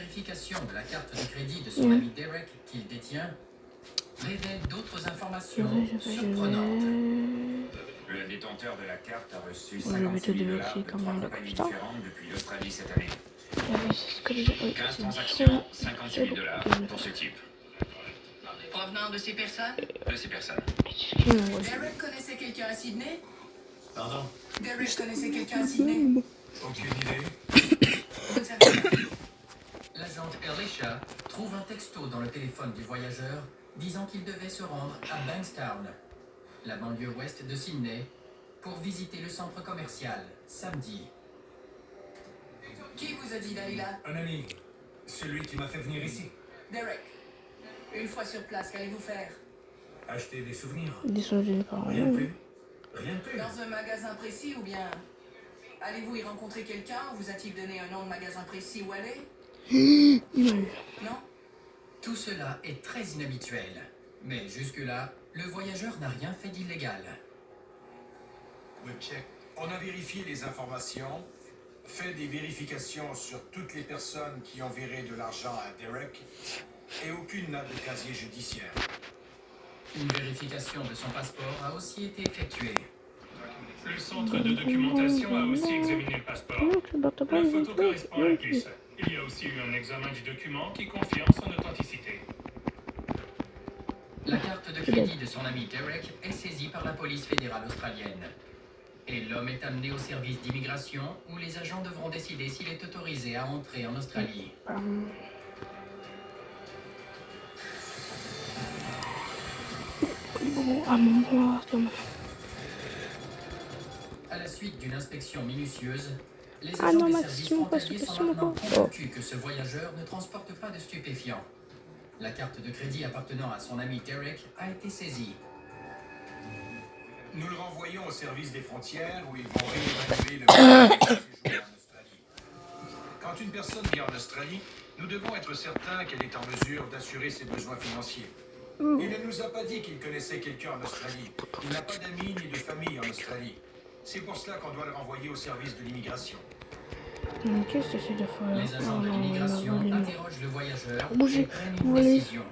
vérification de la carte de crédit de son ami Derek qu'il détient révèle d'autres informations surprenantes. Le détenteur de la carte a reçu je vais te 56 000 $ débloquer de quand 3 même le compagnies constat. différentes depuis l'Australie cette année. C'est ce que j'ai 15 transactions, 56 000 $ pour ce type. Provenant de ces personnes, De ces personnes. Derek connaissait quelqu'un à Sydney? Pardon? Derek connaissait quelqu'un à Sydney? Aucune idée. Vous ne savez pas. L'agente Alicia trouve un texto dans le téléphone du voyageur disant qu'il devait se rendre à Bankstown, la banlieue ouest de Sydney, pour visiter le centre commercial samedi. Qui vous a dit d'aller là? Un ami, celui qui m'a fait venir ici. Derek. Une fois sur place, qu'allez-vous faire? Acheter des souvenirs. Des souvenirs des parents. Rien de plus. Rien de plus. Dans un magasin précis ou bien allez-vous y rencontrer quelqu'un? Vous a-t-il donné un nom de magasin précis où aller? Il m'a eu. Non? Tout cela est très inhabituel. Mais jusque-là, le voyageur n'a rien fait d'illégal. On a vérifié les informations, fait des vérifications sur toutes les personnes qui ont viré de l'argent à Derek, et aucune n'a de casier judiciaire. Une vérification de son passeport a aussi été effectuée. Le centre de documentation a aussi examiné le passeport. La photo correspond à la puce. Il y a aussi eu un examen du document qui confirme son authenticité. La carte de crédit de son ami Derek est saisie par la police fédérale australienne. Et l'homme est amené au service d'immigration où les agents devront décider s'il est autorisé à entrer en Australie. À la suite d'une inspection minutieuse, les agents des services frontaliers sont maintenant convaincus que ce voyageur ne transporte pas de stupéfiants. La carte de crédit appartenant à son ami Derek a été saisie. Nous le renvoyons au service des frontières où ils vont réévaluer le séjour en Australie. Quand une personne vient en Australie, nous devons être certains qu'elle est en mesure d'assurer ses besoins financiers. Il ne nous a pas dit qu'il connaissait quelqu'un en Australie. Il n'a pas d'amis ni de famille en Australie. C'est pour cela qu'on doit le renvoyer au service de l'immigration. Qu'est-ce que c'est de faire? Les agents de l'immigration interrogent le voyageur et prennent une Bougez. décision.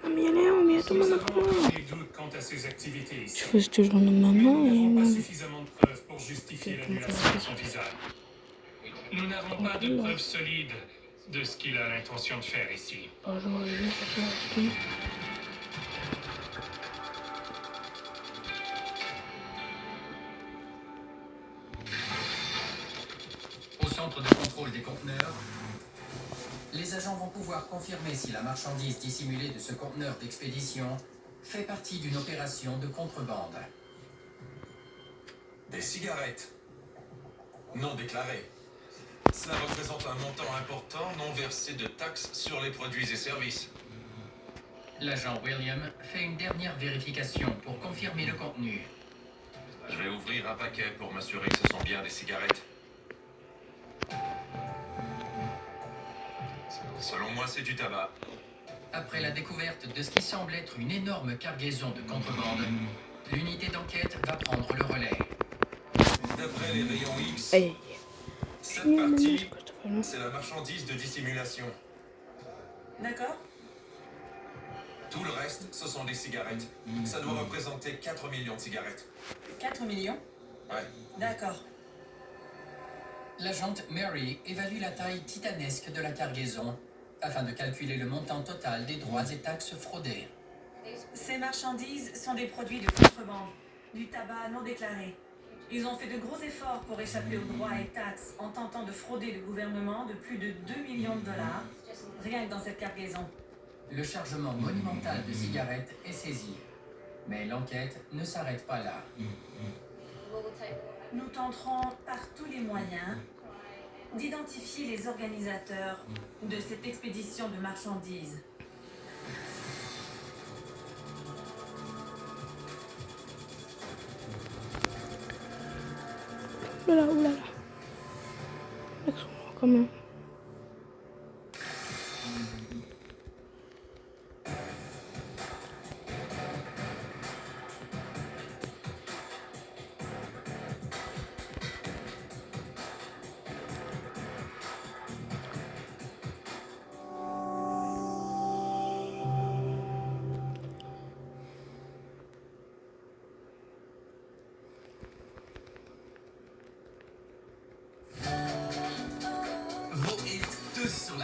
Ah mais allez, on met à tout le Nous monde. avons encore des doutes quant à ses activités Je ici. fais ce que je demande Mais maintenant nous n'avons pas et... suffisamment de preuves pour justifier l'annulation de son visa. Nous n'avons pas de preuves solides de ce qu'il a l'intention de faire ici. Au centre de contrôle des conteneurs, les agents vont pouvoir confirmer si la marchandise dissimulée de ce conteneur d'expédition fait partie d'une opération de contrebande. Des cigarettes non déclarées. Cela représente un montant important non versé de taxes sur les produits et services. L'agent William fait une dernière vérification pour confirmer le contenu. Je vais ouvrir un paquet pour m'assurer que ce sont bien des cigarettes. Selon moi, c'est du tabac. Après la découverte de ce qui semble être une énorme cargaison de contrebande, l'unité d'enquête va prendre le relais. D'après les rayons X, Hey. cette partie, c'est la marchandise de dissimulation. D'accord. Tout le reste, ce sont des cigarettes. Ça doit représenter 4 millions de cigarettes. 4 millions? Ouais. D'accord. L'agente Mary évalue la taille titanesque de la cargaison afin de calculer le montant total des droits et taxes fraudés. Ces marchandises sont des produits de contrebande, du tabac non déclaré. Ils ont fait de gros efforts pour échapper aux droits et taxes en tentant de frauder le gouvernement de plus de 2 millions de dollars, rien que dans cette cargaison. Le chargement monumental de cigarettes est saisi. Mais l'enquête ne s'arrête pas là. Nous tenterons par tous les moyens d'identifier les organisateurs de cette expédition de marchandises. Oulala, oulala. Quand même.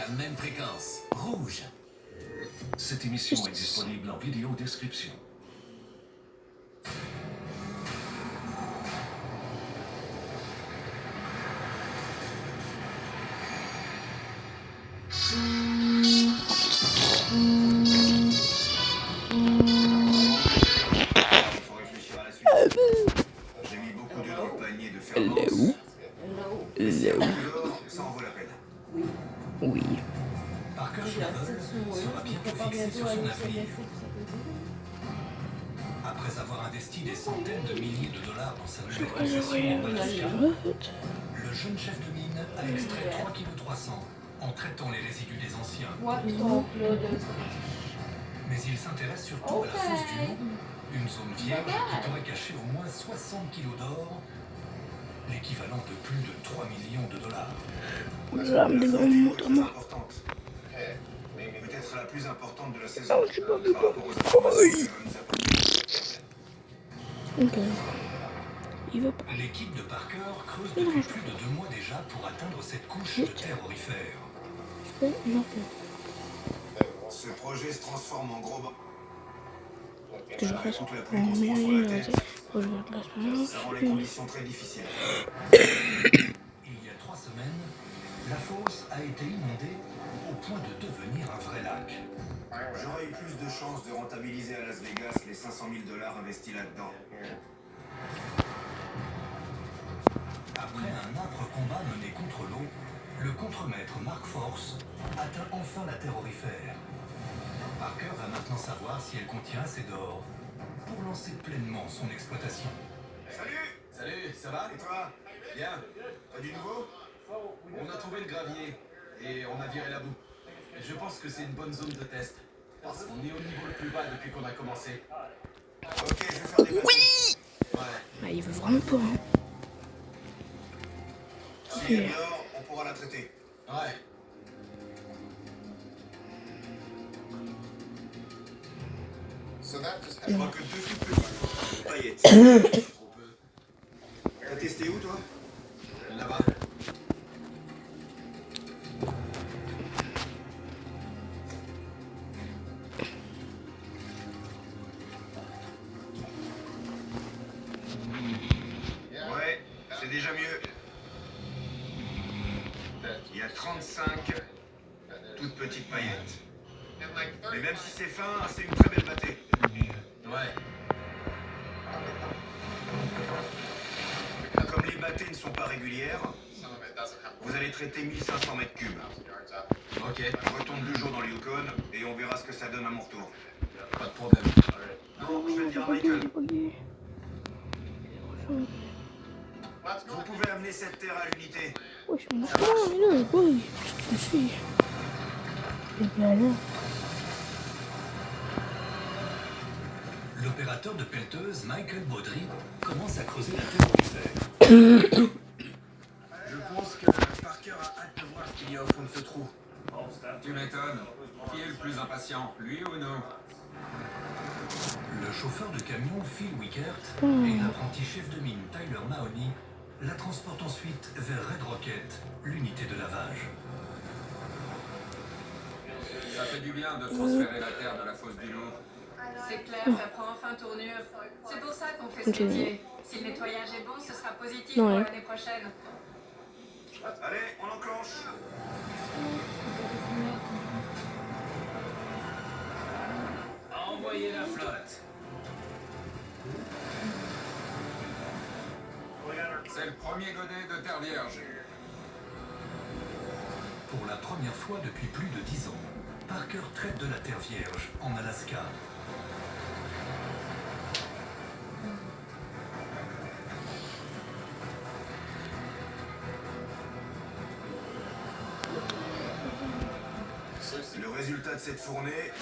la même fréquence. Rouge. Cette émission est disponible en vidéo description. Il faut réfléchir à la suite. J'ai mis beaucoup d'œufs dans le panier de Fairbanks. Si on dehors, ça en vaut la peine. Oui. Parker Schnabel sera bientôt fixé sur son avenir. Après avoir investi des centaines de milliers de dollars dans sa nouvelle concession en Alaska, le jeune chef de mine a extrait 3,3 kg en traitant les résidus des anciens. Mais il s'intéresse surtout à la fosse du Loup, une zone vierge qui pourrait cacher au moins 60 kg d'or, l'équivalent de plus de 3 millions de dollars. Là, des grands mots à moi. Importante. Peut-être la plus importante de la saison. Ah, je peux Par rapport aux informations que nous apporter. Ok. Il veut pas. L'équipe de Parker creuse depuis plus de 2 mois déjà pour atteindre cette couche de terre aurifère. Non. Ce projet se transforme en gros. Que je fasse Toute la pluie en qu'on se prend sur la mairie, tête, je vais de la ça rend les conditions très difficiles. Il y a 3 semaines, la fosse a été inondée au point de devenir un vrai lac. J'aurais eu plus de chances de rentabiliser à Las Vegas les 500 000 $ investis là-dedans. Après un âpre combat mené contre l'eau, le contremaître Mark Force atteint enfin la terre aurifère. Parker va maintenant savoir si elle contient assez d'or pour lancer pleinement son exploitation. Salut! Salut, ça va? Et toi? Bien. Pas du nouveau? On a trouvé le gravier et on a viré la boue. Je pense que c'est une bonne zone de test. Parce qu'on est au niveau le plus bas depuis qu'on a commencé. Ok, je vais faire des batteries. Ouais. Ah, il veut vraiment pas. Hein. Si elle dort, on pourra la traiter. Ouais. Je vois que 2 toutes petites paillettes. Trop peu. T'as testé où, toi? Là-bas. Ouais, c'est déjà mieux. Il y a 35 toutes petites paillettes. Mais même si c'est fin, c'est une très belle battée. Ouais. Comme les battées ne sont pas régulières, vous allez traiter 1500 mètres cubes. Ok. Je retourne 2 jours dans le Yukon et on verra ce que ça donne à mon retour. Pas de problème. Non, je vais le dire à Michael. Vous pouvez amener cette terre à l'unité. Wesh, mais non, boy. Je suis. Et bien là. L'opérateur de pelleteuse Michael Baudry commence à creuser la terre aurifère. Je pense que Parker a hâte de voir ce qu'il y a au fond de ce trou. Tu m'étonnes. Qui est le plus impatient, lui ou nous? Le chauffeur de camion Phil Wickert et l'apprenti chef de mine Tyler Mahoney la transportent ensuite vers Red Rocket, l'unité de lavage. Ça fait du bien de transférer la terre de la fosse du Loup. C'est clair, ça prend enfin tournure. C'est pour ça qu'on fait ce métier. Si le nettoyage est bon, ce sera positif pour l'année prochaine. Allez, on enclenche. Envoyez la flotte. C'est le premier godet de terre vierge. Pour la première fois depuis plus de 10 ans, Parker traite de la terre vierge en Alaska. Le résultat de cette fournée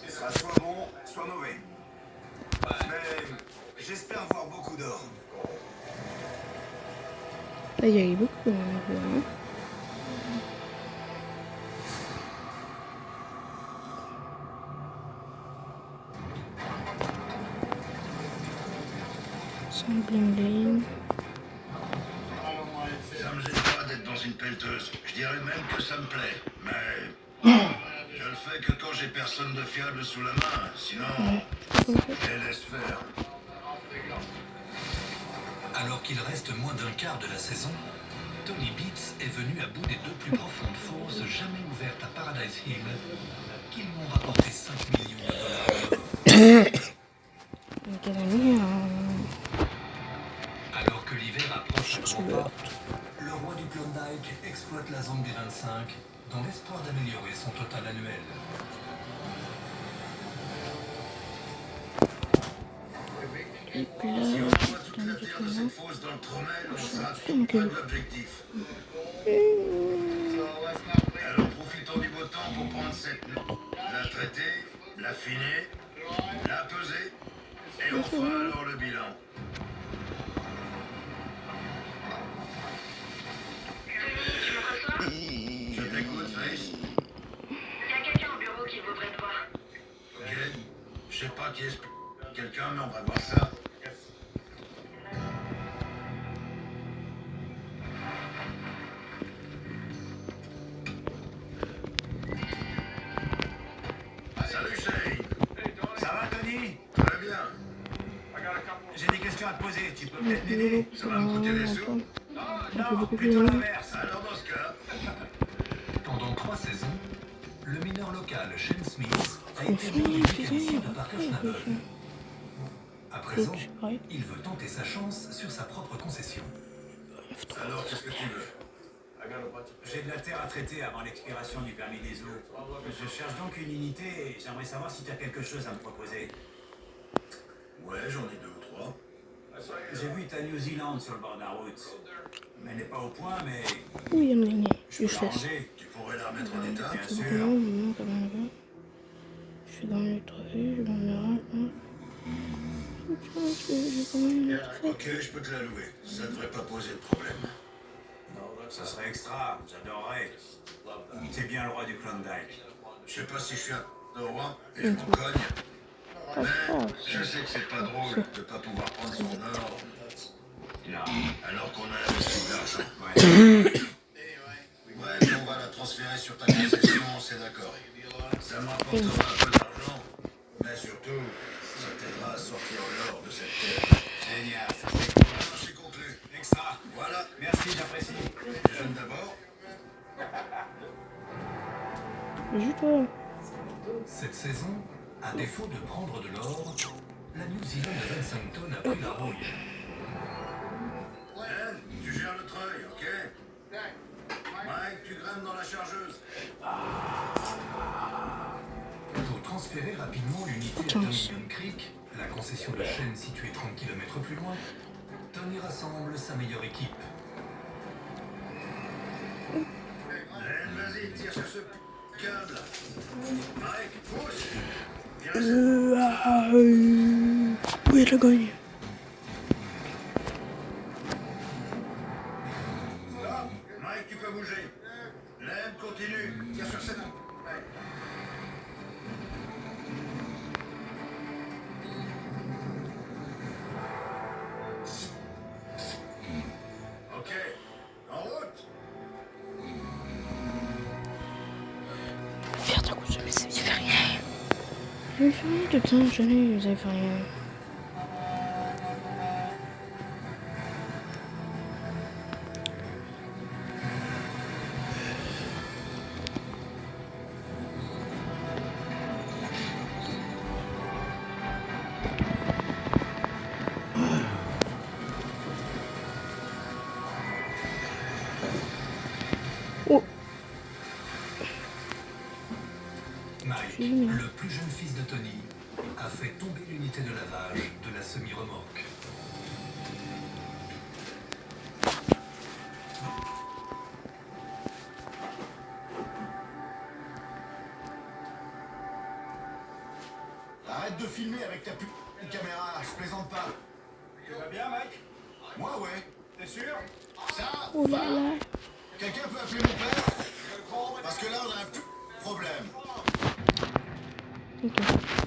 sera soit bon, soit mauvais. Mais j'espère voir beaucoup d'or. Là, il y a eu beaucoup de monde. Sans bling bling. Ça me gêne pas d'être dans une pelleteuse. Je dirais même que ça me plaît. Mais je le fais que quand j'ai personne de fiable sous la main. Sinon, je laisse faire. Alors qu'il reste moins d'un quart de la saison, Tony Beats est venu à bout des 2 plus profondes fosses jamais ouvertes à Paradise Hill, qui lui ont rapporté 5 millions de dollars. Alors que l'hiver approche à grands pas, le roi du Klondike exploite la zone des 25 dans l'espoir d'améliorer son total annuel. Et puis là, Si on envoie toute la terre de cette fosse dans le Tromel, on sera tout près de l'objectif. Alors profitons du beau temps pour prendre cette note, la traiter, la finir, la peser, et on fera alors le bilan. Je t'écoute, Face. Il y a quelqu'un au bureau qui voudrait te voir. Ok. Je sais pas qui est quelqu'un, mais on va voir ça. Salut Shane. Ça va, Tony? Très bien. J'ai des questions à te poser. Tu peux peut-être m'aider? Ça va me coûter des sous? Non, plutôt l'inverse. Alors dans ce cas, Pendant 3 saisons, le mineur local Shane Smith a été bien bénéficiaire de Parker Schnabel. À présent, il veut tenter sa chance sur sa propre concession. alors qu'est-ce que tu veux? J'ai de la terre à traiter avant l'expiration du permis des eaux. Je cherche donc une unité et j'aimerais savoir si tu as quelque chose à me proposer. Ouais, j'en ai 2 ou 3. J'ai vu ta New Zealand sur le bord de la route. Elle n'est pas au point, mais oui, il y en a une. je peux la ranger. Tu pourrais la remettre en état? Bien C'est sûr. bon, non, quand même. Je suis dans le trophée, je m'en verrai. J'ai quand même le trophée. Ok, je peux te la louer. Ça devrait pas poser de problème. Ça serait extra, j'adorerais. C'est bien le roi du Klondike. Je sais pas si je suis un roi et je m'en cogne. Mais je sais que c'est pas drôle de pas pouvoir prendre son or alors qu'on a investi de l'argent. Ouais, on va la transférer sur ta concession, c'est d'accord. Ça me rapportera un peu d'argent, mais surtout, ça t'aidera à sortir l'or de cette terre. Génial. C'est conclu. Extra. Voilà, Merci, j'apprécie. jeune d'abord. Juste toi. Cette saison, à défaut de prendre de l'or, la New Zealand de 25 tonnes a pris la rouille. Tu gères le treuil, ok? Mike, tu grimmes dans la chargeuse. Pour transférer rapidement l'unité à Duncan Creek, la concession de Shane située 30 km plus loin, Tony rassemble sa meilleure équipe. Len, vas-y, tire sur ce câble. Mike, pousse. Oui, je gagne. Stop. Mike, tu peux bouger. Len, continue. Tire sur cette... Ok, en route. Faire ta course, mais ça y fait rien. Je vais faire rien tout le temps, je n'ai, vous avez fait rien. Oh, Mike, le plus jeune fils de Tony, a fait tomber l'unité de lavage de la semi-remorque. Arrête de filmer avec ta caméra, je plaisante pas. Tu vas bien, Mike? Moi, ouais. T'es sûr? Ça, oh là là. quelqu'un peut appeler mon père? Parce que là, on a un problème. Ok.